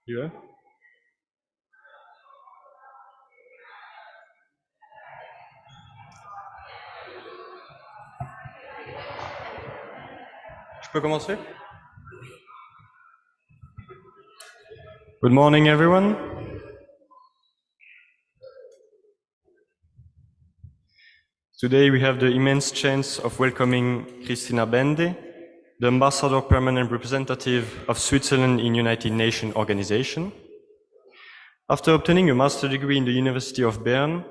Yeah. Je peux commencer? Good morning, everyone. Today we have the immense chance of welcoming Krisztina Bende, the Ambassador Permanent Representative of Switzerland in United Nations Organization. After obtaining a master's degree in the University of Bern,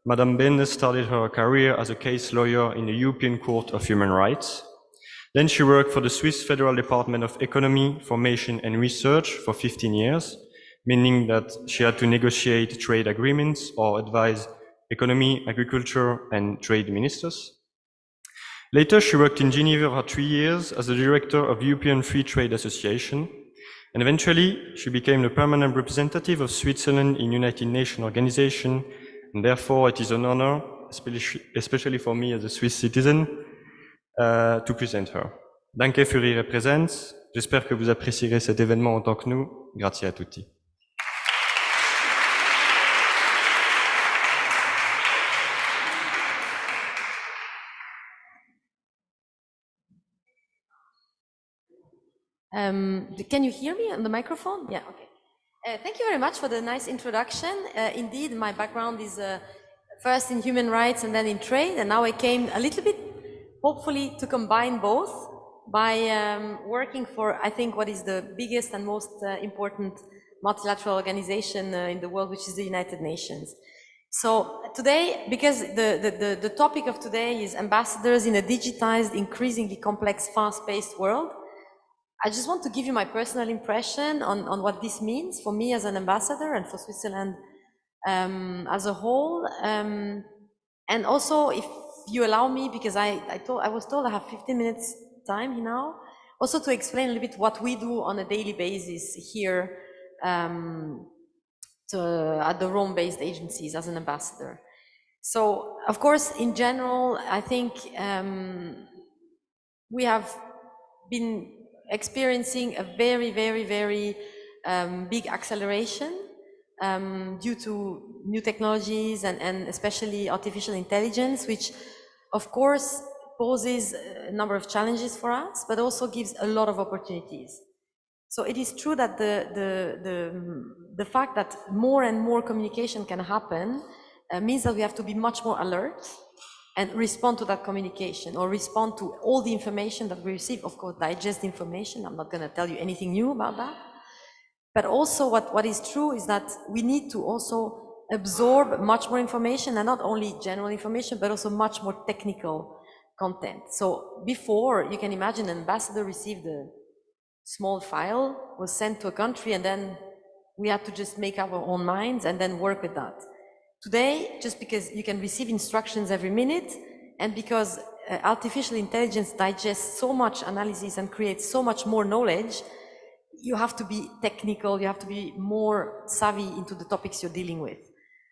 Madame Bende started her career as a case lawyer in the European Court of Human Rights. Then she worked for the Swiss Federal Department of Economy, Formation and Research for 15 years, meaning that she had to negotiate trade agreements or advise economy, agriculture and trade ministers. Later, she worked in Geneva for 3 years as the director of European Free Trade Association, and eventually she became the permanent representative of Switzerland in United Nations Organization, and therefore it is an honor, especially for me as a Swiss citizen, to present her. Danke für Ihre Präsenz. J'espère que vous apprécierez cet événement autant que nous. Grazie a tutti. Can you hear me on the microphone? Yeah, okay. Thank you very much for the nice introduction. Indeed, my background is first in human rights and then in trade, and now I came a little bit, hopefully, to combine both by working for, I think, what is the biggest and most important multilateral organization in the world, which is the United Nations. So today, because the topic of today is ambassadors in a digitized, increasingly complex, fast-paced world, I just want to give you my personal impression on what this means for me as an ambassador and for Switzerland as a whole. And also, if you allow me, because I was told I have 15 minutes time now, also to explain a little bit what we do on a daily basis here at the Rome-based agencies as an ambassador. So, of course, in general, I think we have been experiencing a very, very, very big acceleration due to new technologies and especially artificial intelligence, which of course poses a number of challenges for us, but also gives a lot of opportunities. So it is true that the fact that more and more communication can happen means that we have to be much more alert and respond to that communication, or respond to all the information that we receive. Of course, digest information. I'm not going to tell you anything new about that. But also what is true is that we need to also absorb much more information, and not only general information, but also much more technical content. So before, you can imagine an ambassador received a small file, was sent to a country, and then we had to just make up our own minds and then work with that. Today, just because you can receive instructions every minute, and because artificial intelligence digests so much analysis and creates so much more knowledge, you have to be technical, you have to be more savvy into the topics you're dealing with.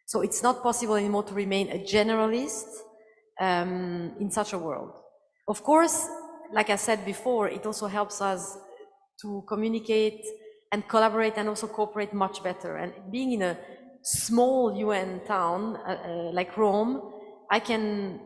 So it's not possible anymore to remain a generalist in such a world. Of course, like I said before, it also helps us to communicate and collaborate and also cooperate much better. And being in a small UN town like Rome, I can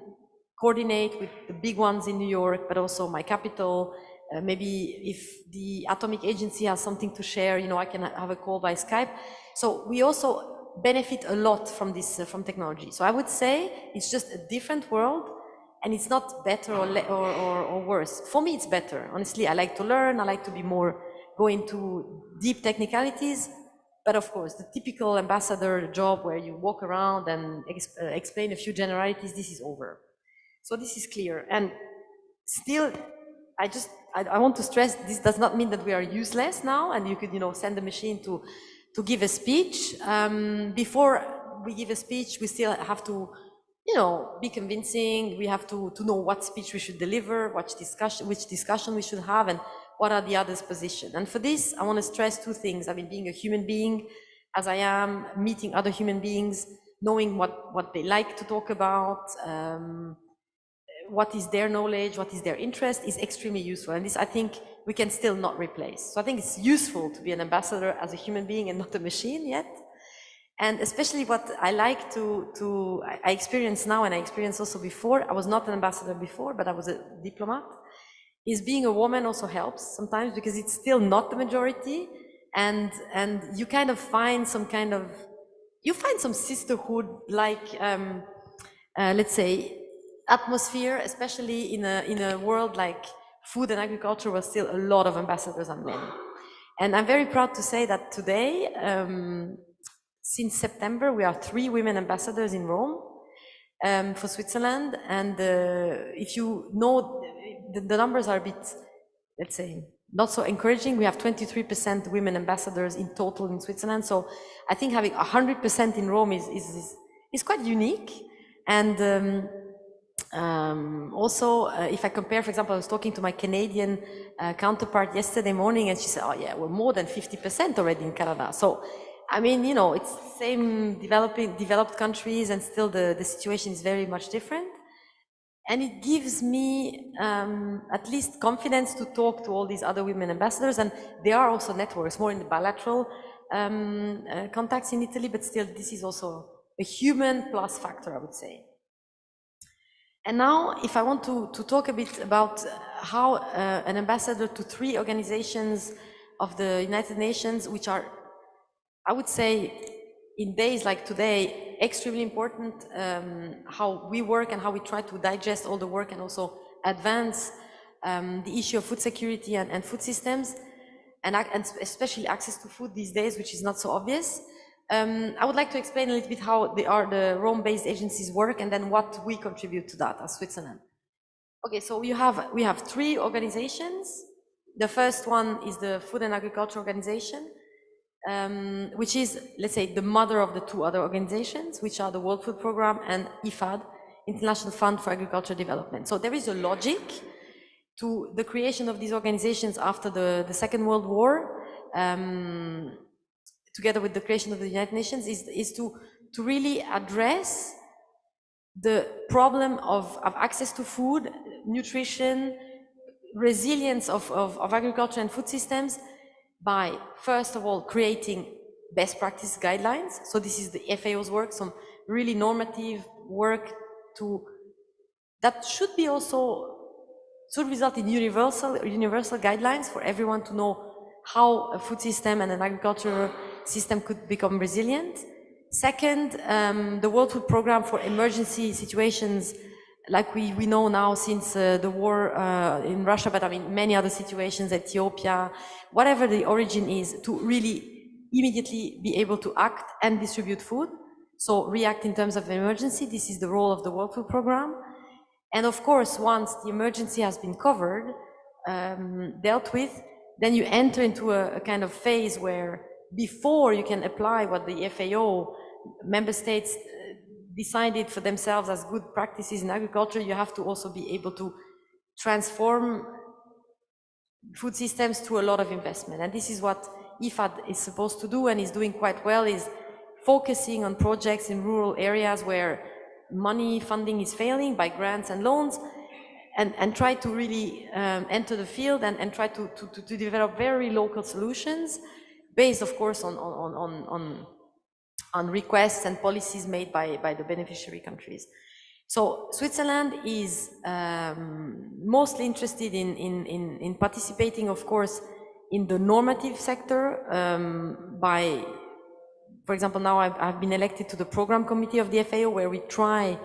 coordinate with the big ones in New York, but also my capital. Maybe if the Atomic Agency has something to share, I can have a call by Skype. So we also benefit a lot from this, from technology. So I would say it's just a different world, and it's not better or worse. For me, it's better. Honestly, I like to learn. I like to be more, go into deep technicalities. But of course, the typical ambassador job where you walk around and explain a few generalities, this is over. So this is clear. And still, I want to stress, this does not mean that we are useless now, and you could, send a machine to give a speech. Before we give a speech, we still have to, be convincing. We have to know what speech we should deliver, which discussion we should have, and what are the others' position. And for this, I want to stress two things. I mean, being a human being, as I am, meeting other human beings, knowing what they like to talk about, what is their knowledge, what is their interest is extremely useful. And this, I think, we can still not replace. So I think it's useful to be an ambassador as a human being and not a machine yet. And especially what I like I experience now, and I experienced also before, I was not an ambassador before, but I was a diplomat, is being a woman also helps sometimes, because it's still not the majority, and you kind of find some kind of, you find some sisterhood, like, let's say, atmosphere, especially in a world like food and agriculture, where still a lot of ambassadors are men. And I'm very proud to say that today, since September, we are 3 women ambassadors in Rome for Switzerland. And if you know, the numbers are a bit, let's say, not so encouraging. We have 23% women ambassadors in total in Switzerland. So I think having 100% in Rome is quite unique. And also, if I compare, for example, I was talking to my Canadian counterpart yesterday morning, and she said, oh yeah, we're more than 50% already in Canada. So, I mean, you know, it's the same developed countries, and still the situation is very much different. And it gives me at least confidence to talk to all these other women ambassadors. And there are also networks, more in the bilateral contacts in Italy, but still this is also a human plus factor, I would say. And now, if I want to talk a bit about how an ambassador to 3 organizations of the United Nations, which are, I would say, in days like today, extremely important, how we work and how we try to digest all the work and also advance the issue of food security and food systems, and especially access to food these days, which is not so obvious. I would like to explain a little bit how the Rome-based agencies work, and then what we contribute to that as Switzerland. Okay, so we have 3 organizations. The first one is the Food and Agriculture Organization, which is, let's say, the mother of the 2 other organizations, which are the World Food Programme and IFAD, International Fund for Agriculture Development. So there is a logic to the creation of these organizations after the Second World War, together with the creation of the United Nations, is to really address the problem of access to food, nutrition, resilience of agriculture and food systems, by, first of all, creating best practice guidelines. So this is the FAO's work, some really normative work that should result in universal guidelines for everyone to know how a food system and an agricultural system could become resilient. Second, the World Food Programme for emergency situations, like we know now since the war in Russia, but I mean many other situations, Ethiopia, whatever the origin is, to really immediately be able to act and distribute food. So react in terms of emergency. This is the role of the World Food Programme. And of course, once the emergency has been covered, dealt with, then you enter into a kind of phase where, before you can apply what the FAO member states decided for themselves as good practices in agriculture, you have to also be able to transform food systems through a lot of investment. And this is what IFAD is supposed to do, and is doing quite well, is focusing on projects in rural areas where funding is failing by grants and loans, and try to really enter the field and try to develop very local solutions, based, of course, on requests and policies made by the beneficiary countries. So Switzerland is mostly interested in participating, of course, in the normative sector by, for example, now I've been elected to the program committee of the FAO, where we try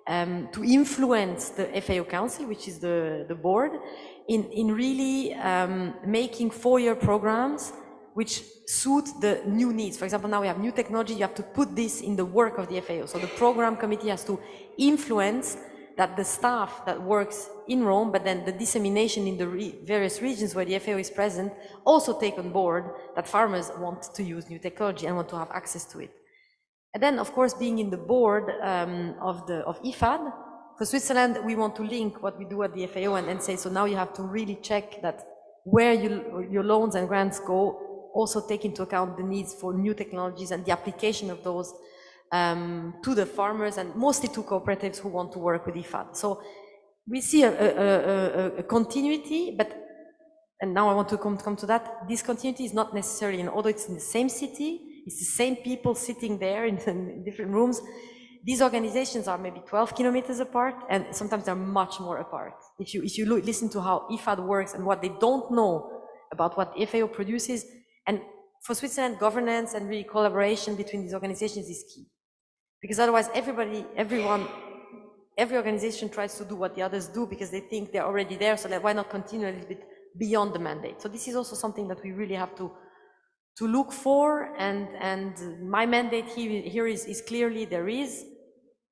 to influence the FAO Council, which is the board, in really making 4-year programs which suit the new needs. For example, now we have new technology, you have to put this in the work of the FAO. So the program committee has to influence that the staff that works in Rome, but then the dissemination in the various regions where the FAO is present, also take on board that farmers want to use new technology and want to have access to it. And then, of course, being in the board of IFAD, for Switzerland, we want to link what we do at the FAO and say, so now you have to really check that where your loans and grants go, also take into account the needs for new technologies and the application of those to the farmers, and mostly to cooperatives who want to work with IFAD. So we see a continuity, but, and now I want to come to that, this continuity is not necessarily, although it's in the same city, it's the same people sitting there in different rooms. These organizations are maybe 12 kilometers apart, and sometimes they're much more apart. If you listen to how IFAD works and what they don't know about what FAO produces, and for Switzerland, governance and really collaboration between these organizations is key. Because otherwise every organization tries to do what the others do because they think they're already there, so why not continue a little bit beyond the mandate? So this is also something that we really have to look for, and my mandate here is clearly there is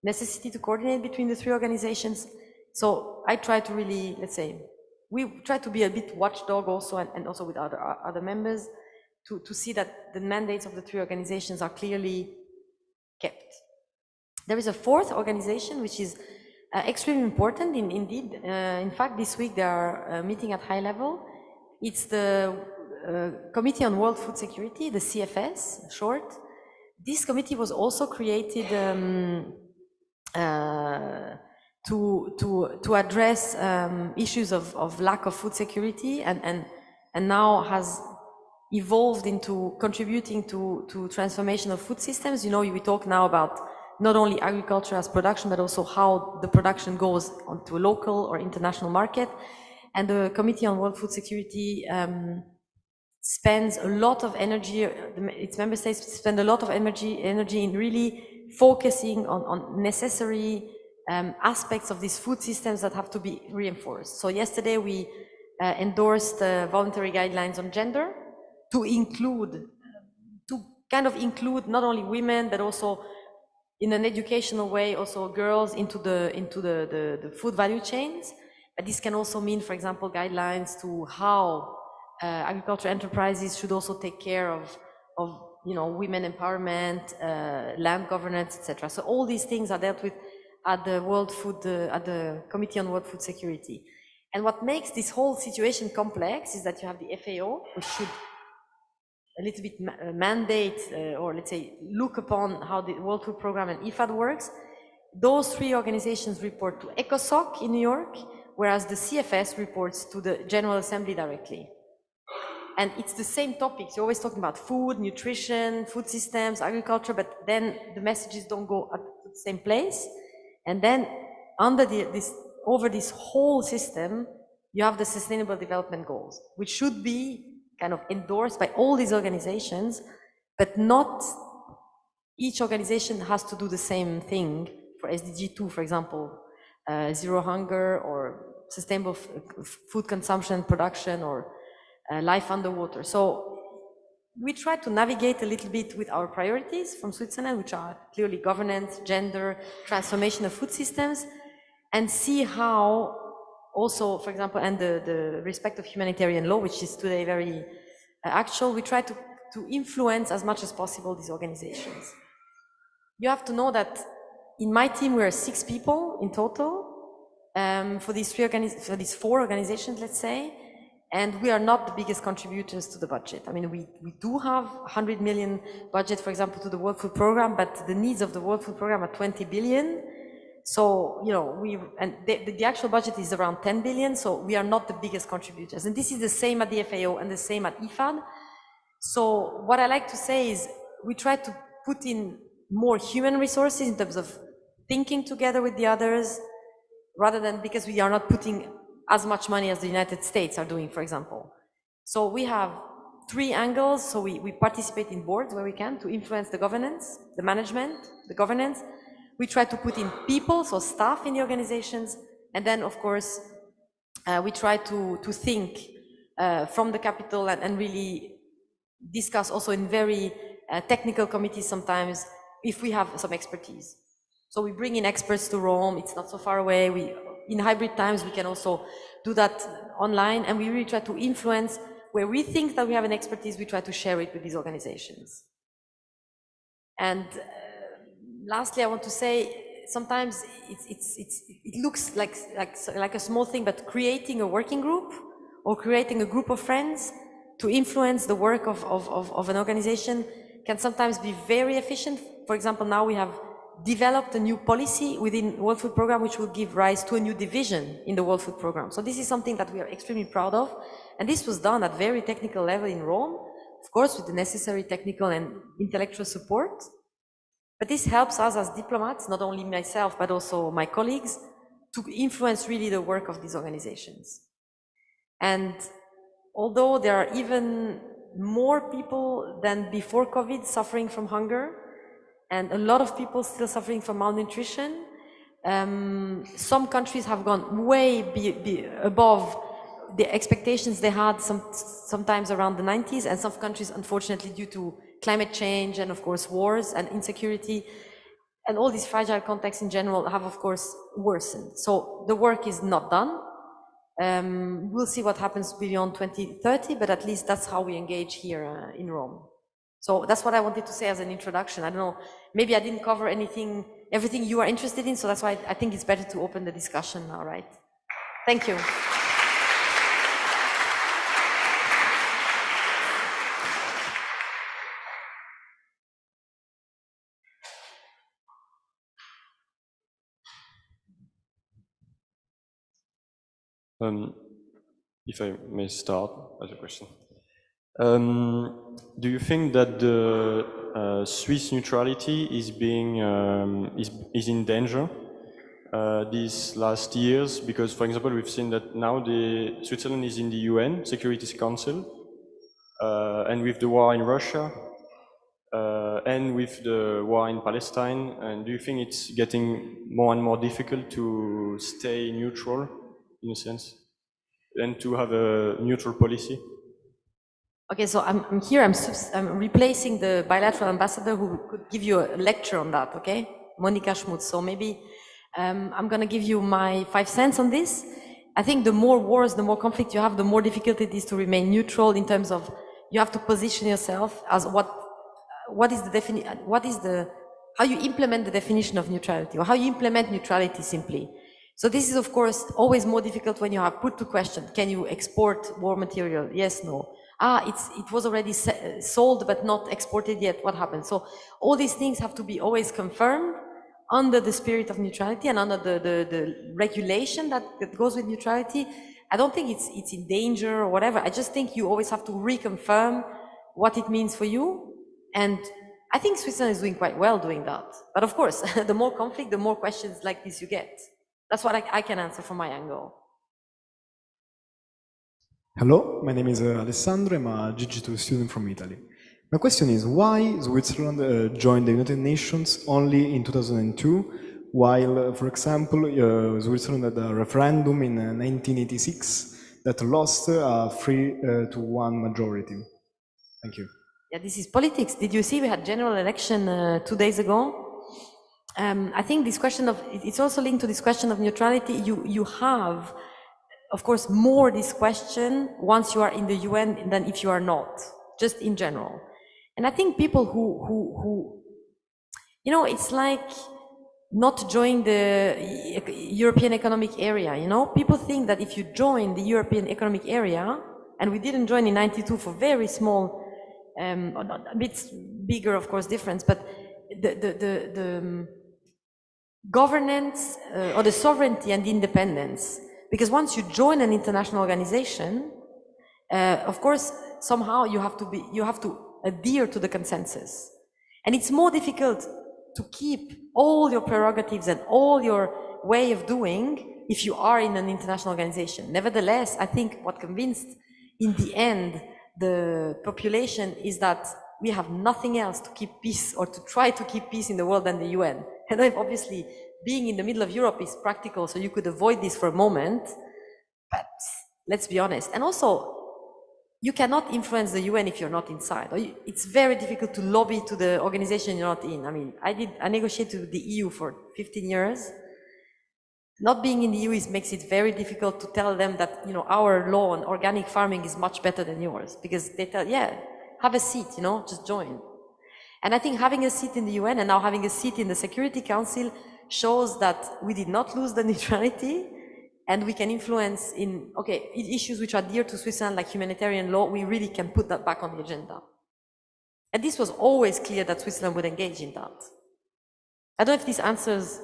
necessity to coordinate between the three organizations. So I try to really, let's say, we try to be a bit watchdog also, and also with other members, to see that the mandates of the three organizations are clearly kept. There is a fourth organization which is extremely important indeed. In fact, this week they are meeting at high level. It's the Committee on World Food Security, the CFS, short. This committee was also created to address issues of lack of food security, and now has evolved into contributing to transformation of food systems. You know, we talk now about not only agriculture as production, but also how the production goes onto a local or international market. And the Committee on World Food Security spends a lot of energy, its member states spend a lot of energy in really focusing on necessary aspects of these food systems that have to be reinforced. So yesterday we endorsed voluntary guidelines on gender to kind of include not only women, but also in an educational way, also girls into the food value chains. But this can also mean, for example, guidelines to how agricultural enterprises should also take care of women empowerment, land governance, etc. So all these things are dealt with at the at the Committee on World Food Security. And what makes this whole situation complex is that you have the FAO, which should a little bit mandate, or let's say, look upon how the World Food Programme and IFAD works. Those three organizations report to ECOSOC in New York, whereas the CFS reports to the General Assembly directly. And it's the same topics. You're always talking about food, nutrition, food systems, agriculture, but then the messages don't go at the same place. And then over this whole system, you have the Sustainable Development Goals, which should be kind of endorsed by all these organizations, but not each organization has to do the same thing. For SDG 2, for example, zero hunger, or sustainable food consumption and production, or life underwater. So we try to navigate a little bit with our priorities from Switzerland, which are clearly governance, gender, transformation of food systems, and see how also, for example, and the respect of humanitarian law, which is today very actual, we try to influence as much as possible these organizations. You have to know that in my team, we are 6 people in total for these 4 organizations, let's say, and we are not the biggest contributors to the budget. I mean, we do have 100 million budget, for example, to the World Food Programme, but the needs of the World Food Programme are 20 billion. So, the actual budget is around 10 billion, so we are not the biggest contributors. And this is the same at the FAO and the same at IFAD. So what I like to say is we try to put in more human resources in terms of thinking together with the others, rather than because we are not putting as much money as the United States are doing, for example. So we have 3 angles. So we participate in boards where we can to influence the governance, the management, the governance. We try to put in people, so staff in the organizations, and then, of course, we try to think from the capital and really discuss also in very technical committees sometimes if we have some expertise. So we bring in experts to Rome, it's not so far away. In hybrid times, we can also do that online, and we really try to influence where we think that we have an expertise, we try to share it with these organizations. And lastly, I want to say, sometimes it looks like a small thing, but creating a working group or creating a group of friends to influence the work of an organization can sometimes be very efficient. For example, now we have developed a new policy within World Food Programme, which will give rise to a new division in the World Food Programme. So this is something that we are extremely proud of. And this was done at very technical level in Rome, of course, with the necessary technical and intellectual support. But this helps us as diplomats, not only myself, but also my colleagues, to influence really the work of these organizations. And although there are even more people than before COVID suffering from hunger, and a lot of people still suffering from malnutrition, some countries have gone way above the expectations they had sometimes around the 90s, and some countries, unfortunately, due to climate change and, of course, wars and insecurity, and all these fragile contexts in general have, of course, worsened. So the work is not done. We'll see what happens beyond 2030, but at least that's how we engage here in Rome. So that's what I wanted to say as an introduction. I don't know, maybe I didn't cover everything you are interested in, so that's why I think it's better to open the discussion now, right? Thank you. If I may start as a question. Do you think that the Swiss neutrality is being is in danger these last years? Because, for example, we've seen that now Switzerland is in the UN Security Council, and with the war in Russia, and with the war in Palestine, and do you think it's getting more and more difficult to stay neutral, in a sense, and to have a neutral policy? Okay, so I'm here, I'm replacing the bilateral ambassador who could give you a lecture on that, okay? Monika Schmutz. So maybe I'm going to give you my 5 cents on this. I think the more wars, the more conflict you have, the more difficult it is to remain neutral in terms of you have to position yourself as how you implement the definition of neutrality, or how you implement neutrality simply. So this is, of course, always more difficult when you have put to question, can you export war material? Yes, no. It was already sold but not exported yet, what happened? So all these things have to be always confirmed under the spirit of neutrality and under the regulation that goes with neutrality. I don't think it's in danger or whatever. I just think you always have to reconfirm what it means for you. And I think Switzerland is doing quite well doing that. But of course, the more conflict, the more questions like this you get. That's what I can answer from my angle. Hello, my name is Alessandro. I'm a GG2 student from Italy. My question is, why Switzerland joined the United Nations only in 2002, while, for example, Switzerland had a referendum in 1986 that lost a 3-to-1 majority? Thank you. Yeah, this is politics. Did you see we had general election 2 days ago? I think this question of, it's also linked to this question of neutrality. You have, of course, more this question once you are in the UN than if you are not, just in general. And I think people who you know, it's like not join the European Economic Area, you know? People think that if you join the European Economic Area, and we didn't join in 92 for very small, a bit bigger, of course, difference, but the governance or the sovereignty and the independence. Because once you join an international organization, of course, somehow you have to adhere to the consensus. And it's more difficult to keep all your prerogatives and all your way of doing if you are in an international organization. Nevertheless, I think what convinced in the end the population is that we have nothing else to keep peace or to try to keep peace in the world than the UN. And obviously, being in the middle of Europe is practical, so you could avoid this for a moment, but let's be honest. And also, you cannot influence the UN if you're not inside. It's very difficult to lobby to the organization you're not in. I mean, I negotiated with the EU for 15 years. Not being in the EU makes it very difficult to tell them that, you know, our law on organic farming is much better than yours, because they tell, yeah, have a seat, you know, just join. And I think having a seat in the UN and now having a seat in the Security Council shows that we did not lose the neutrality, and we can influence in, okay, issues which are dear to Switzerland, like humanitarian law, we really can put that back on the agenda. And this was always clear that Switzerland would engage in that. I don't know if this answers.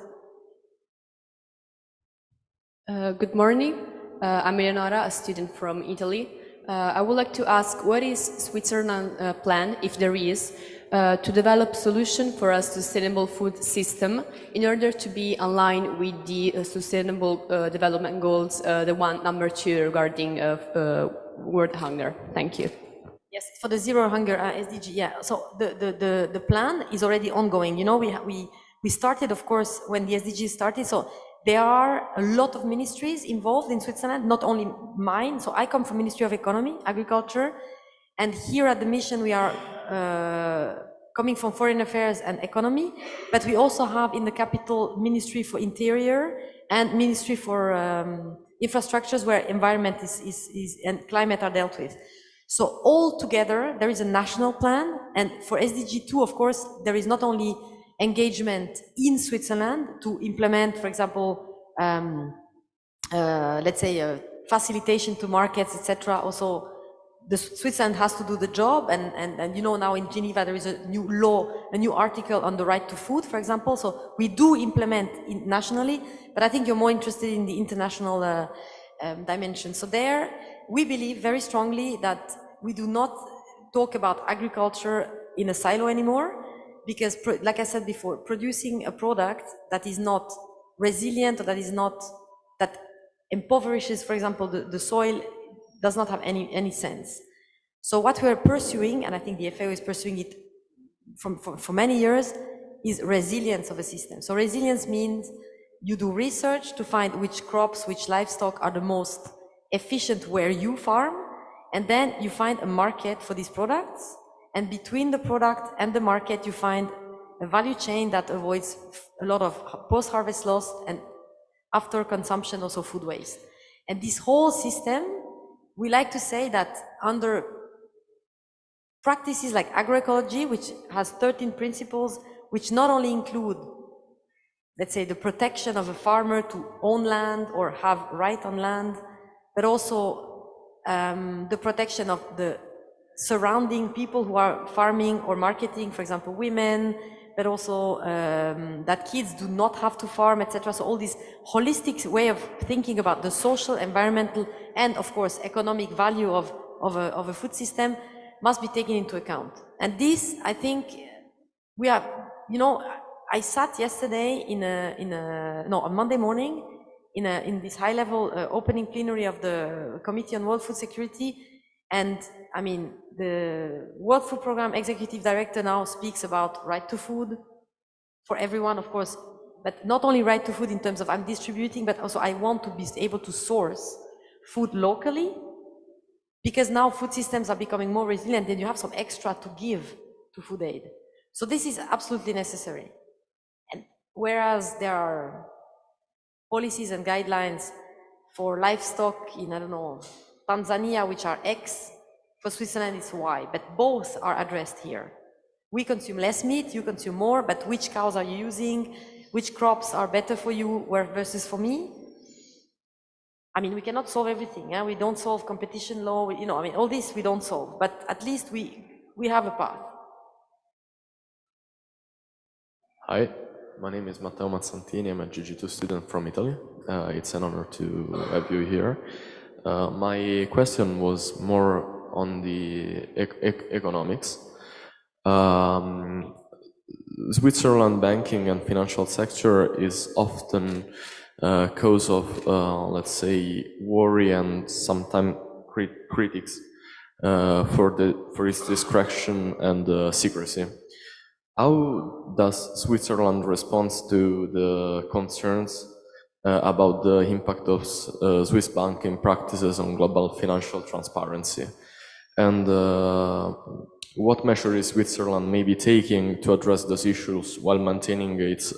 Good morning. I'm Eleonora, a student from Italy. I would like to ask, what is Switzerland's plan, if there is, to develop solution for a sustainable food system in order to be aligned with the sustainable development goals, the one number 2 regarding world hunger? Thank you. Yes, for the zero hunger SDG, yeah. So the plan is already ongoing. You know, we started, of course, when the SDG started. So there are a lot of ministries involved in Switzerland, not only mine. So I come from Ministry of Economy, Agriculture, and here at the mission we are coming from Foreign Affairs and Economy, but we also have in the capital Ministry for Interior and Ministry for Infrastructures, where environment is and climate are dealt with. So all together, there is a national plan, and for SDG 2, of course, there is not only engagement in Switzerland to implement, for example, let's say facilitation to markets, etc. Also, the Switzerland has to do the job, and you know, now in Geneva there is a new law, a new article on the right to food, for example. So we do implement nationally, but I think you're more interested in the international dimension. So there, we believe very strongly that we do not talk about agriculture in a silo anymore, because, like I said before, producing a product that is not resilient, or that impoverishes, for example, the soil, does not have any sense. So what we're pursuing, and I think the FAO is pursuing it for many years, is resilience of a system. So resilience means you do research to find which crops, which livestock are the most efficient where you farm, and then you find a market for these products, and between the product and the market you find a value chain that avoids a lot of post-harvest loss and after consumption also food waste. And this whole system, we like to say that under practices like agroecology, which has 13 principles, which not only include, let's say, the protection of a farmer to own land or have right on land, but also the protection of the surrounding people who are farming or marketing, for example, women, but also that kids do not have to farm, etc. So all this holistic way of thinking about the social, environmental, and of course economic value of a food system must be taken into account. And this, I think, we are, you know, I sat yesterday on Monday morning in this high-level opening plenary of the Committee on World Food Security, and I mean, the World Food Programme Executive Director now speaks about right to food for everyone, of course, but not only right to food in terms of I'm distributing, but also I want to be able to source food locally, because now food systems are becoming more resilient and you have some extra to give to food aid. So this is absolutely necessary. And whereas there are policies and guidelines for livestock in, I don't know, Tanzania, which are X, for Switzerland it's Y, but both are addressed here. We consume less meat, you consume more, but which cows are you using? Which crops are better for you versus for me? I mean, we cannot solve everything. Yeah? We don't solve competition law, I mean, all this we don't solve, but at least we have a path. Hi, my name is Matteo Mazzantini. I'm a GG2 student from Italy. It's an honor to have you here. My question was more on the economics. Switzerland banking and financial sector is often cause of, let's say, worry and sometimes critics for its discretion and secrecy. How does Switzerland respond to the concerns about the impact of Swiss banking practices on global financial transparency? And what measures is Switzerland may be taking to address those issues while maintaining its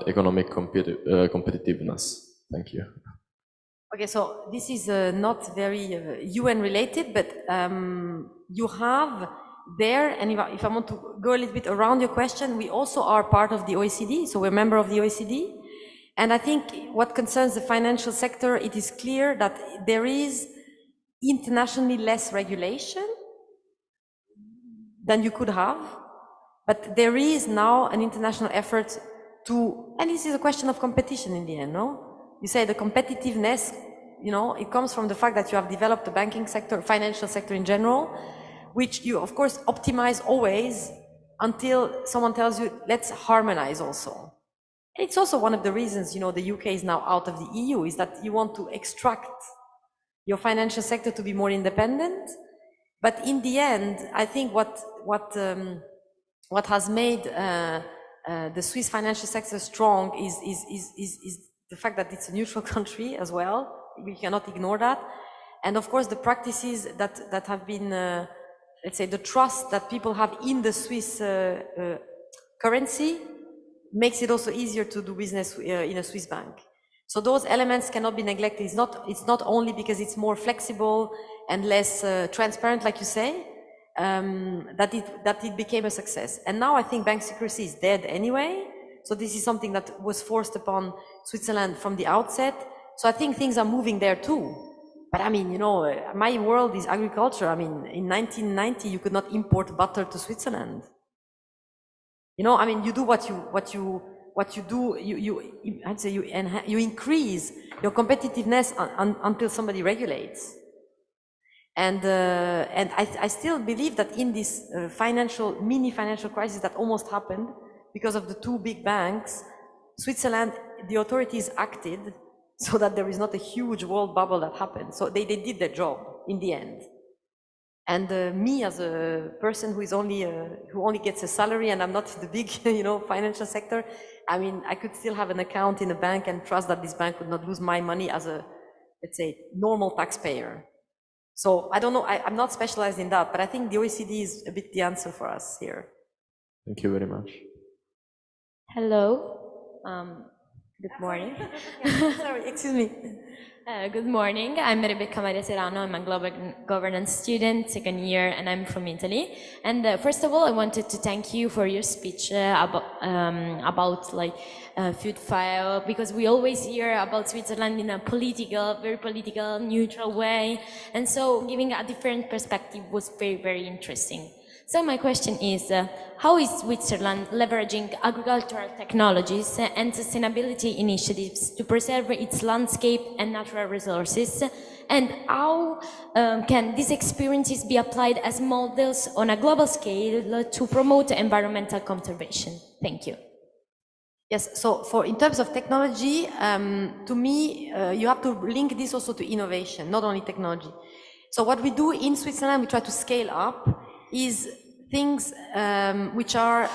economic competitiveness? Thank you. Okay, so this is not very UN related, but you have there, and if I want to go a little bit around your question, we also are part of the OECD, so we're a member of the OECD. And I think what concerns the financial sector, it is clear that there is internationally less regulation than you could have, but there is now an international effort and this is a question of competition in the end, no? You say the competitiveness, you know, it comes from the fact that you have developed the banking sector, financial sector in general, which you of course optimize always until someone tells you, let's harmonize also. And it's also one of the reasons, you know, the UK is now out of the EU, is that you want to extract your financial sector to be more independent. But in the end, I think what has made the Swiss financial sector strong is the fact that it's a neutral country as well. We cannot ignore that. And of course, the practices that have been, let's say, the trust that people have in the Swiss currency makes it also easier to do business in a Swiss bank. So those elements cannot be neglected. It's not only because it's more flexible and less transparent, like you say, that it became a success. And now I think bank secrecy is dead anyway. So this is something that was forced upon Switzerland from the outset. So I think things are moving there too. But I mean, you know, my world is agriculture. I mean, in 1990, you could not import butter to Switzerland. You know, I mean, you do what you do, I'd say you increase your competitiveness until somebody regulates. And I still believe that in this mini financial crisis that almost happened because of the two big banks, Switzerland, the authorities acted so that there is not a huge world bubble that happened. So they did their job in the end. And me as a person who only gets a salary and I'm not in the big, you know, financial sector, I mean, I could still have an account in a bank and trust that this bank would not lose my money as a, let's say, normal taxpayer. So I don't know, I'm not specialized in that, but I think the OECD is a bit the answer for us here. Thank you very much. Hello. Good morning. Sorry, excuse me. Good morning. I'm Rebecca Maria Serrano. I'm a global governance student, second year, and I'm from Italy. And first of all, I wanted to thank you for your speech about like food file, because we always hear about Switzerland in a very political, neutral way. And so giving a different perspective was very, very interesting. So my question is, how is Switzerland leveraging agricultural technologies and sustainability initiatives to preserve its landscape and natural resources? And how can these experiences be applied as models on a global scale to promote environmental conservation? Thank you. Yes, so in terms of technology, to me, you have to link this also to innovation, not only technology. So what we do in Switzerland, we try to scale up is things which are,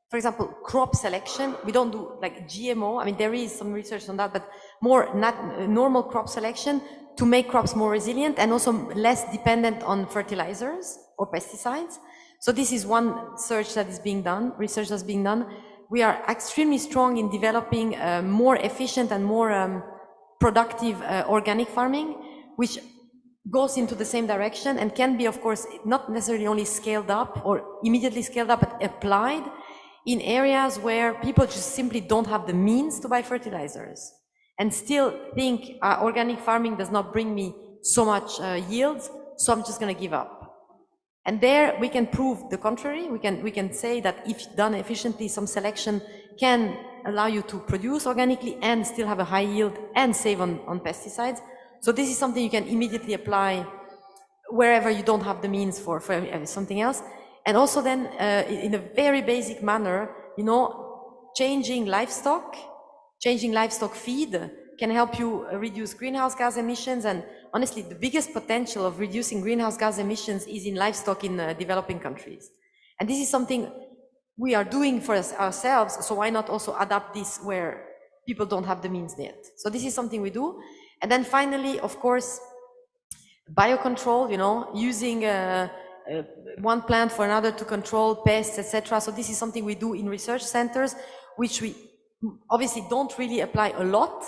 for example, crop selection. We don't do like GMO. I mean, there is some research on that, but more normal crop selection to make crops more resilient and also less dependent on fertilizers or pesticides. So this is one research that's being done. We are extremely strong in developing more efficient and more productive organic farming, which goes into the same direction and can be, of course, not necessarily only scaled up or immediately scaled up, but applied in areas where people just simply don't have the means to buy fertilizers and still think organic farming does not bring me so much yields, so I'm just going to give up. And there we can prove the contrary. We can say that if done efficiently, some selection can allow you to produce organically and still have a high yield and save on pesticides. So this is something you can immediately apply wherever you don't have the means for something else. And also then, in a very basic manner, you know, changing livestock feed can help you reduce greenhouse gas emissions. And honestly, the biggest potential of reducing greenhouse gas emissions is in livestock in developing countries. And this is something we are doing for ourselves, so why not also adapt this where people don't have the means yet? So this is something we do. And then finally, of course, biocontrol, you know, using one plant for another to control pests, etc. So this is something we do in research centers, which we obviously don't really apply a lot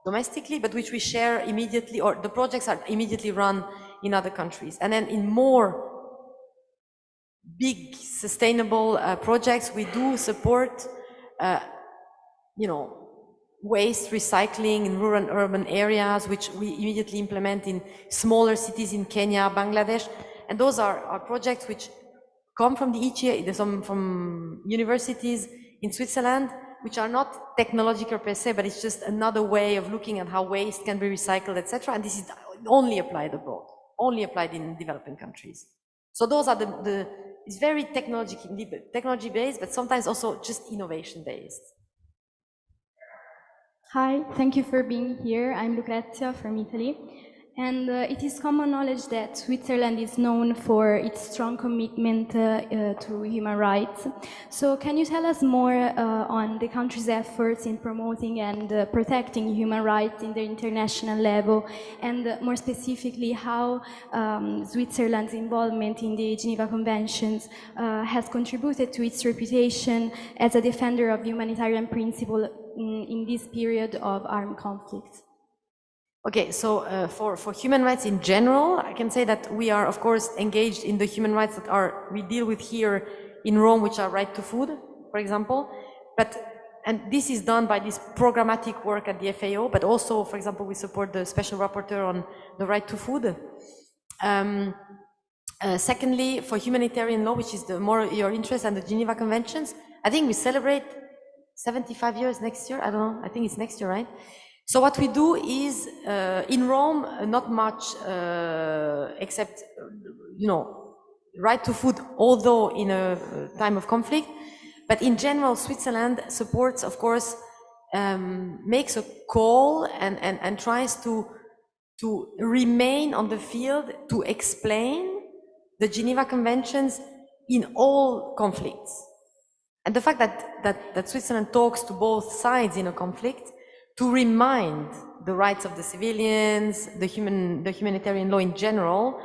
domestically, but which we share immediately, or the projects are immediately run in other countries. And then in more big sustainable projects, we do support, you know, waste recycling in rural and urban areas, which we immediately implement in smaller cities in Kenya, Bangladesh. And those are projects which come from the ETH, there's some from universities in Switzerland, which are not technological per se, but it's just another way of looking at how waste can be recycled, etc. And this is only applied abroad, only applied in developing countries. So those are it's very technology based, but sometimes also just innovation based. Hi, thank you for being here. I'm Lucrezia from Italy. And it is common knowledge that Switzerland is known for its strong commitment to human rights. So can you tell us more on the country's efforts in promoting and protecting human rights in the international level, and more specifically how Switzerland's involvement in the Geneva Conventions has contributed to its reputation as a defender of humanitarian principle in this period of armed conflict? Okay, so for human rights in general, I can say that we are, of course, engaged in the human rights that we deal with here in Rome, which are right to food, for example. And this is done by this programmatic work at the FAO, but also, for example, we support the special rapporteur on the right to food. Secondly, for humanitarian law, which is the more your interest, and the Geneva Conventions, I think we celebrate 75 years next year. I don't know, I think it's next year, right? So what we do is, in Rome, not much, except, right to food, although in a time of conflict. But in general, Switzerland supports, of course, makes a call and tries to remain on the field to explain the Geneva Conventions in all conflicts. And the fact that Switzerland talks to both sides in a conflict to remind the rights of the civilians, the humanitarian law in general,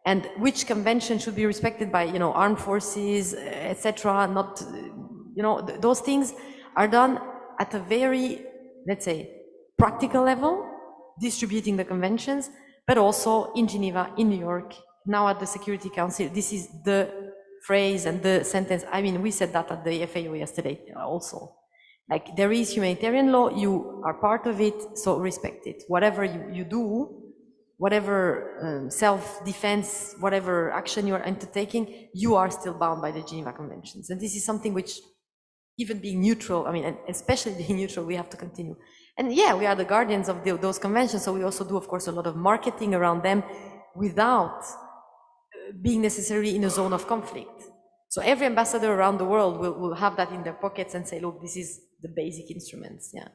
and which convention should be respected by, armed forces, etc. Not, those things are done at a very, let's say, practical level, distributing the conventions, but also in Geneva, in New York, now at the Security Council. This is the phrase and the sentence. I mean, we said that at the FAO yesterday also. Like, there is humanitarian law, you are part of it, so respect it. Whatever you do, whatever self-defense, whatever action you are undertaking, you are still bound by the Geneva Conventions. And this is something which, even being neutral, I mean, and especially being neutral, we have to continue. And yeah, we are the guardians of those conventions, so we also do, of course, a lot of marketing around them without being necessarily in a zone of conflict. So every ambassador around the world will have that in their pockets and say, look, this is the basic instruments, yeah.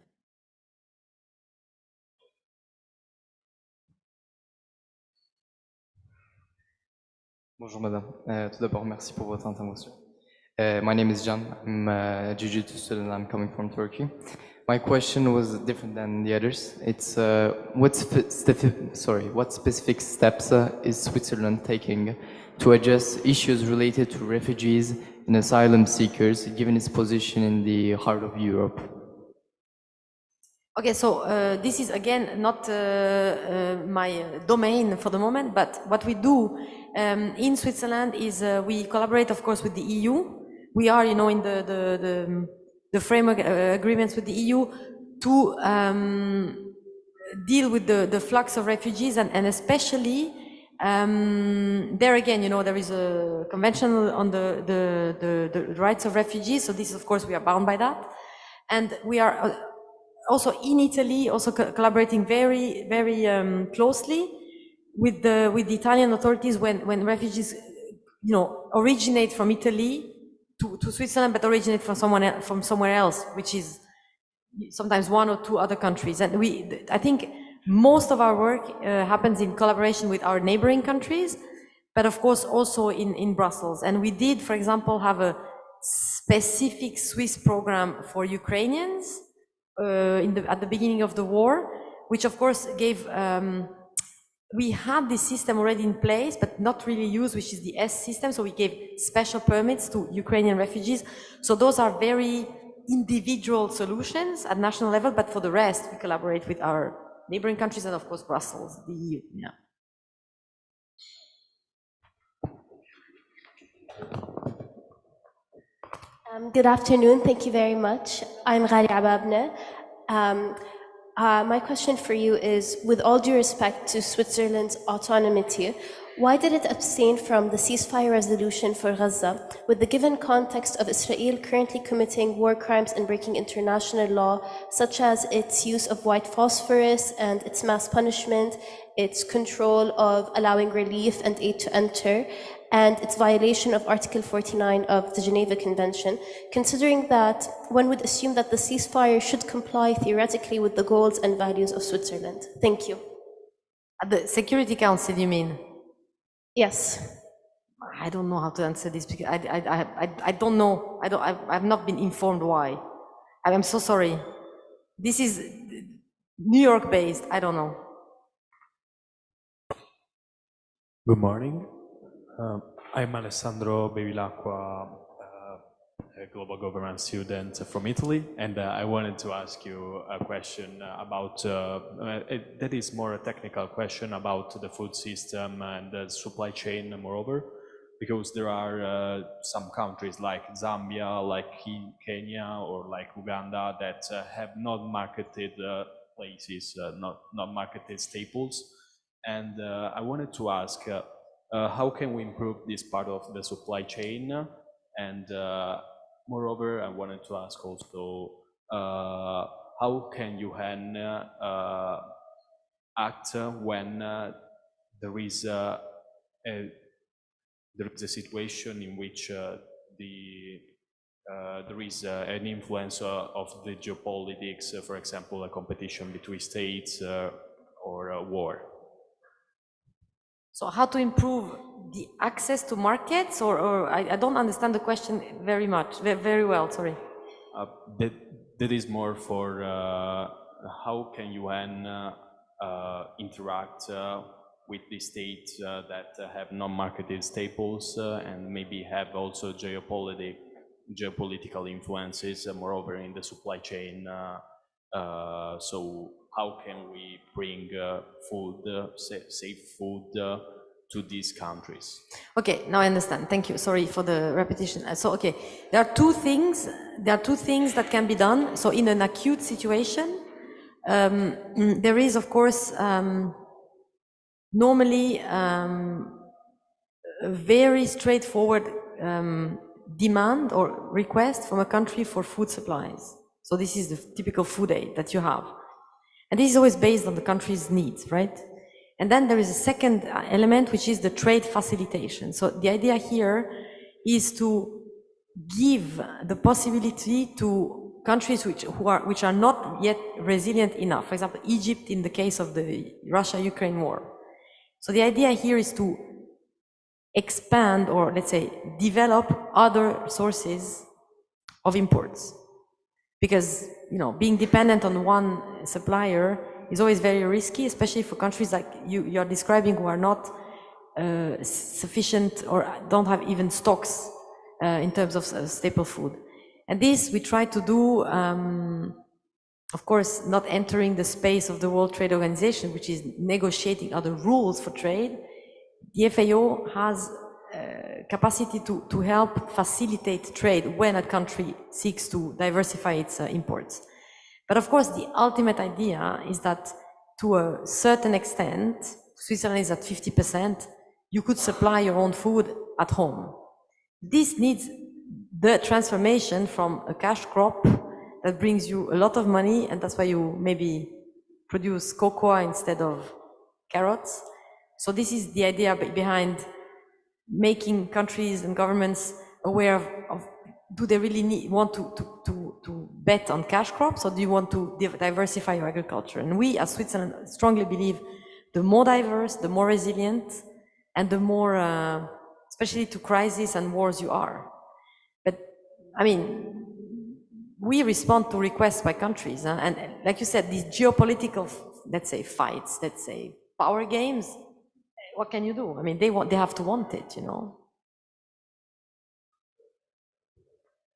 Bonjour madame, tout d'abord merci pour votre intervention. My name is Can, I'm a Jiu-Jitsu student, I'm coming from Turkey. My question was different than the others. It's what specific steps is Switzerland taking to address issues related to refugees and asylum seekers, given its position in the heart of Europe? Okay, so this is again not my domain for the moment, but what we do in Switzerland is we collaborate, of course, with the EU. We are, in the framework agreements with the EU to deal with the flux of refugees, and especially there again, there is a convention on the rights of refugees. So this, of course, we are bound by that, and we are also in Italy, also collaborating very, very closely with the Italian authorities when refugees, originate from Italy to Switzerland, but originate from somewhere else, which is sometimes one or two other countries. And I think most of our work happens in collaboration with our neighboring countries, but of course also in Brussels. And we did, for example, have a specific Swiss program for Ukrainians at the beginning of the war, which of course gave, we had this system already in place, but not really used, which is the S system. So we gave special permits to Ukrainian refugees. So those are very individual solutions at national level, but for the rest, we collaborate with our neighboring countries and of course Brussels, the EU. Yeah. Good afternoon. Thank you very much. I'm Ghali Ababne. My question for you is, with all due respect to Switzerland's autonomy, Why did it abstain from the ceasefire resolution for Gaza, with the given context of Israel currently committing war crimes and breaking international law, such as its use of white phosphorus and its mass punishment, its control of allowing relief and aid to enter, and its violation of Article 49 of the Geneva Convention, considering that one would assume that the ceasefire should comply theoretically with the goals and values of Switzerland? Thank you. At the Security Council, you mean? Yes. I don't know how to answer this because I don't know. I've not been informed why. I'm so sorry. This is New York based. I don't know. Good morning. I'm Alessandro Bevilacqua, a global government student from Italy, and I wanted to ask you a question about, that is more a technical question about the food system and the supply chain, moreover, because there are some countries like Zambia, like Kenya, or like Uganda that have not marketed places, not marketed staples. And I wanted to ask, how can we improve this part of the supply chain? And moreover, I wanted to ask also, how can UN act when there is a situation in which there is an influence of the geopolitics, for example, a competition between states or a war? So how to improve the access to markets, or I don't understand the question very much, very well, sorry. That is more for how can UN interact with the states that have non-marketed staples and maybe have also geopolitical influences, moreover in the supply chain. So how can we bring food, safe food to these countries? Okay, now I understand. Thank you. Sorry for the repetition. So, okay, there are two things. There are two things that can be done. So, in an acute situation, there is, of course, normally a very straightforward demand or request from a country for food supplies. So, this is the typical food aid that you have. And this is always based on the country's needs, right? And then there is a second element, which is the trade facilitation. So the idea here is to give the possibility to countries which are not yet resilient enough. For example, Egypt in the case of the Russia-Ukraine war. So the idea here is to expand, or let's say develop other sources of imports. Because, you know, being dependent on one supplier is always very risky, especially for countries like you are describing, who are not sufficient or don't have even stocks in terms of staple food. And this we try to do, of course, not entering the space of the World Trade Organization, which is negotiating other rules for trade. The FAO has capacity to help facilitate trade when a country seeks to diversify its imports. But of course, the ultimate idea is that to a certain extent, Switzerland is at 50%, you could supply your own food at home. This needs the transformation from a cash crop that brings you a lot of money, and that's why you maybe produce cocoa instead of carrots. So this is the idea behind making countries and governments aware of do they really want to bet on cash crops, or do you want to diversify your agriculture? And we, as Switzerland, strongly believe the more diverse, the more resilient, and the more, especially to crises and wars you are. But, I mean, we respond to requests by countries. And like you said, these geopolitical, let's say, fights, let's say, power games, what can you do? I mean, they have to want it, you know.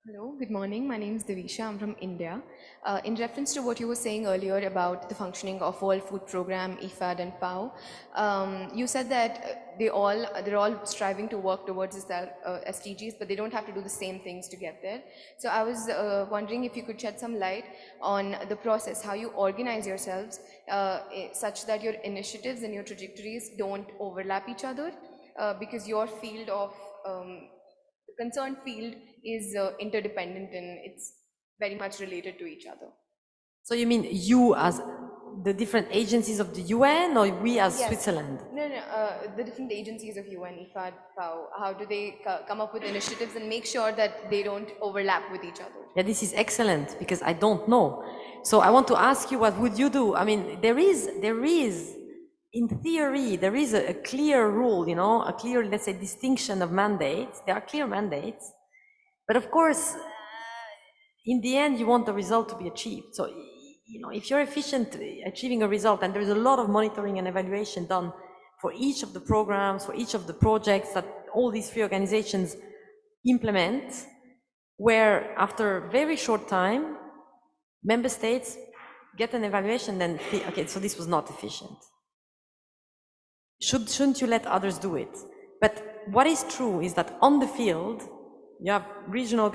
Hello, good morning. My name is Devisha. I'm from India. In reference to what you were saying earlier about the functioning of World Food Program, IFAD and PAO, you said that they're all striving to work towards their SDGs, but they don't have to do the same things to get there. So I was wondering if you could shed some light on the process, how you organize yourselves such that your initiatives and your trajectories don't overlap each other. because your field of, the concerned field is interdependent and it's very much related to each other. So you mean you as the different agencies of the UN, or we as Yes. Switzerland? No, the different agencies of UN, IFAD, FAO, how do they come up with initiatives and make sure that they don't overlap with each other? Yeah, this is excellent, because I don't know. So I want to ask you, what would you do? I mean, there is, in theory, there is a clear rule, you know, a clear, let's say, distinction of mandates. There are clear mandates. But of course, in the end, you want the result to be achieved. So, you know, if you're efficient achieving a result, and there is a lot of monitoring and evaluation done for each of the programs, for each of the projects that all these three organizations implement, where after a very short time, member states get an evaluation, then think, okay, so this was not efficient. Shouldn't you let others do it? But what is true is that on the field, you have regional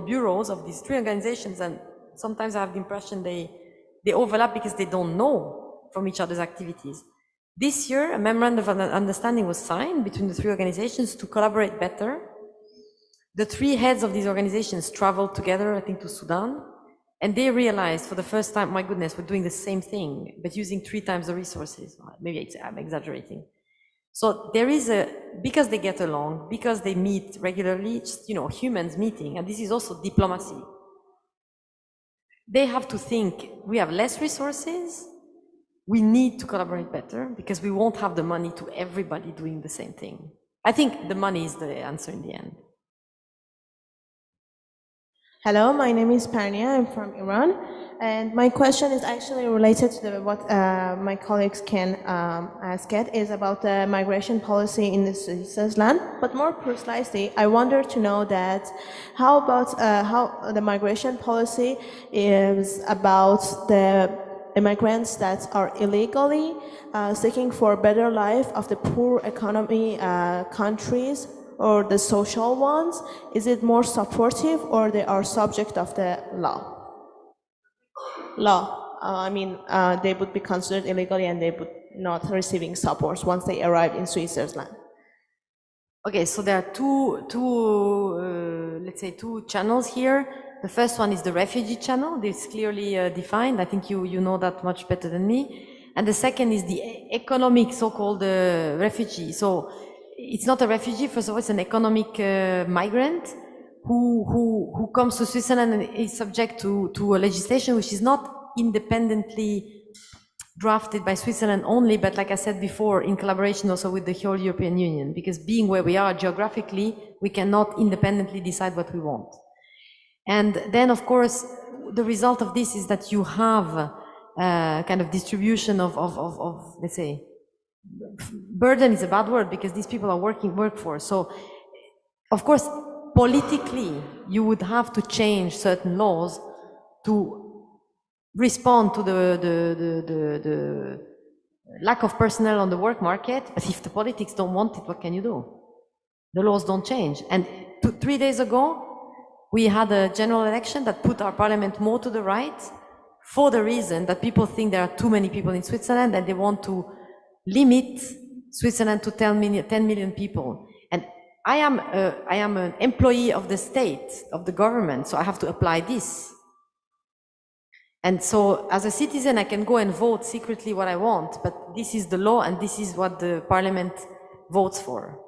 bureaus of these three organizations, and sometimes I have the impression they overlap because they don't know from each other's activities. This year, a memorandum of understanding was signed between the three organizations to collaborate better. The three heads of these organizations traveled together, I think, to Sudan, and they realized for the first time, my goodness, we're doing the same thing, but using 3 times the resources. Maybe I'm exaggerating. So there is because they get along, because they meet regularly, just, you know, humans meeting, and this is also diplomacy. They have to think, we have less resources, we need to collaborate better, because we won't have the money to everybody doing the same thing. I think the money is the answer in the end. Hello, my name is Parnia, I'm from Iran, and my question is actually related to what my colleagues can ask it, is about the migration policy in Switzerland, but more precisely, I wonder to know that how about how the migration policy is about the immigrants that are illegally seeking for a better life of the poor economy countries, or the social ones? Is it more supportive, or they are subject of the law? I mean, they would be considered illegally and they would not receiving support once they arrive in Switzerland. Okay, so there are let's say two channels here. The first one is the refugee channel. This is clearly defined. I think you know that much better than me. And the second is the economic so-called refugee. So it's not a refugee, first of all, it's an economic migrant who comes to Switzerland and is subject to a legislation which is not independently drafted by Switzerland only, but like I said before, in collaboration also with the whole European Union, because being where we are geographically, we cannot independently decide what we want. And then, of course, the result of this is that you have a kind of distribution of let's say, burden is a bad word, because these people are workforce. So, of course, politically, you would have to change certain laws to respond to the lack of personnel on the work market. But if the politics don't want it, what can you do? The laws don't change. And 3 days ago, we had a general election that put our parliament more to the right, for the reason that people think there are too many people in Switzerland and they want to limit Switzerland to 10 million people. And I am an employee of the state, of the government, so I have to apply this. And so as a citizen, I can go and vote secretly what I want, but this is the law and this is what the parliament votes for.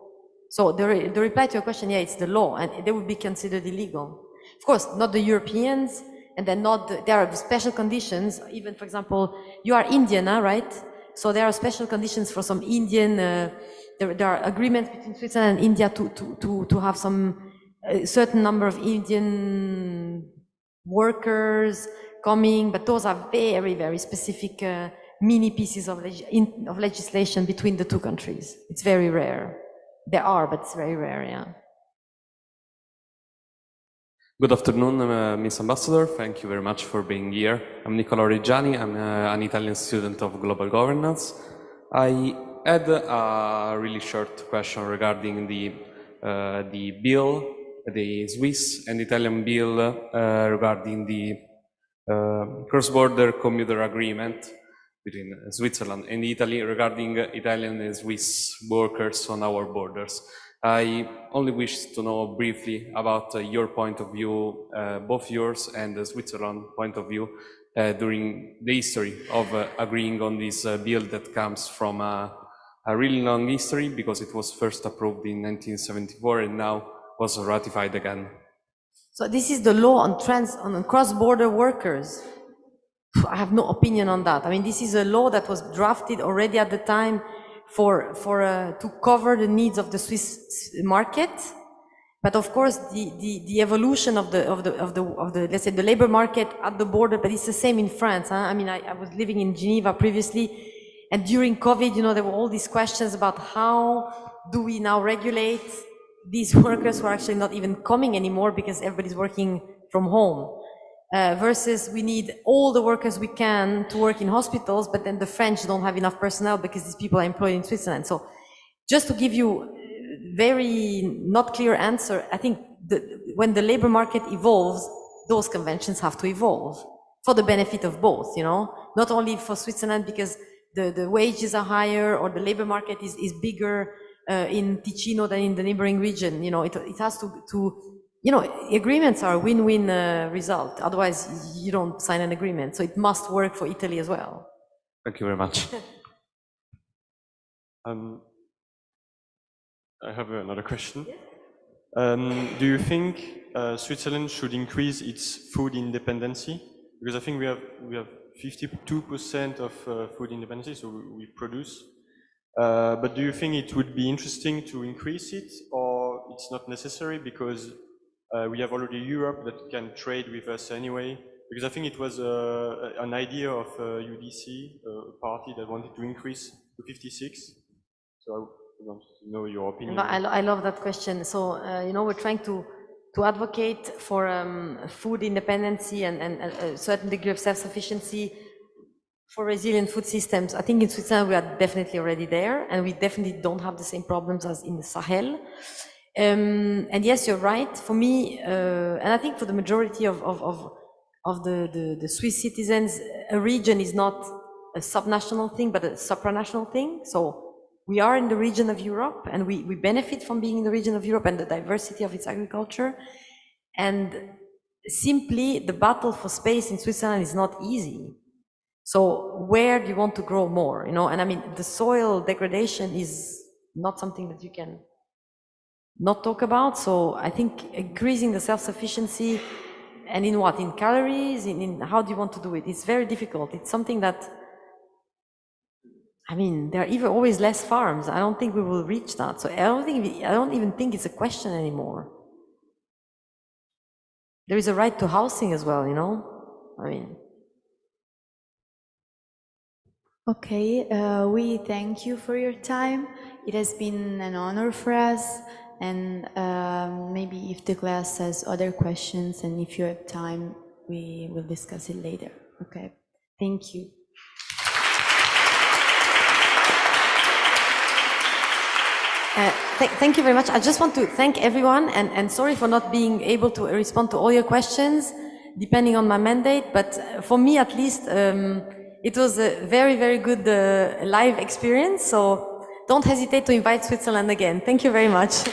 So the reply to your question, yeah, it's the law, and they would be considered illegal. Of course, not the Europeans, and then there are special conditions. Even, for example, you are Indian, right? So there are special conditions for some Indian, there are agreements between Switzerland and India to have some certain number of Indian workers coming, but those are very, very specific mini pieces of legislation between the two countries. It's very rare. There are, but it's very rare, yeah. Good afternoon, Miss Ambassador. Thank you very much for being here. I'm Nicola Reggiani. I'm an Italian student of global governance. I had a really short question regarding the bill, the Swiss and Italian bill regarding the cross-border commuter agreement between Switzerland and Italy regarding Italian and Swiss workers on our borders. I only wish to know briefly about your point of view, both yours and the Switzerland point of view, during the history of agreeing on this bill that comes from a really long history, because it was first approved in 1974 and now was ratified again. So this is the law on cross-border workers. I have no opinion on that. I mean, this is a law that was drafted already at the time to cover the needs of the Swiss market. But of course, the evolution of the let's say the labor market at the border, but it's the same in France. Huh? I mean, I was living in Geneva previously, and during COVID, you know, there were all these questions about how do we now regulate these workers who are actually not even coming anymore because everybody's working from home. Versus we need all the workers we can to work in hospitals, but then the French don't have enough personnel because these people are employed in Switzerland. So just to give you very not clear answer, I think when the labor market evolves, those conventions have to evolve for the benefit of both, you know, not only for Switzerland because the wages are higher or the labor market is bigger in Ticino than in the neighboring region. You know, it has to you know, agreements are a win-win result. Otherwise, you don't sign an agreement. So it must work for Italy as well. Thank you very much. I have another question. Do you think Switzerland should increase its food independency? Because I think we have 52% of food independency, so we produce. But do you think it would be interesting to increase it, or it's not necessary because we have already Europe that can trade with us anyway? Because I think it was an idea of UDC, a party that wanted to increase to 56. So I want to know your opinion. I love that question. So, you know, we're trying to advocate for food independency and a certain degree of self-sufficiency for resilient food systems. I think in Switzerland we are definitely already there, and we definitely don't have the same problems as in the Sahel. And yes, you're right. For me, and I think for the majority of the Swiss citizens, a region is not a subnational thing, but a supranational thing. So we are in the region of Europe, and we benefit from being in the region of Europe and the diversity of its agriculture. And simply, the battle for space in Switzerland is not easy. So where do you want to grow more? You know, and I mean, the soil degradation is not something that you can not talk about. So I think increasing the self-sufficiency, and in what? In calories? In how do you want to do it? It's very difficult. It's something that, I mean, there are even always less farms. I don't think we will reach that. So I don't even think it's a question anymore. There is a right to housing as well, you know? I mean. Okay, we thank you for your time. It has been an honor for us, and maybe if the class has other questions and if you have time, we will discuss it later. Okay, thank you. Thank you very much. I just want to thank everyone, and sorry for not being able to respond to all your questions, depending on my mandate, but for me at least, it was a very, very good live experience, so don't hesitate to invite Switzerland again. Thank you very much.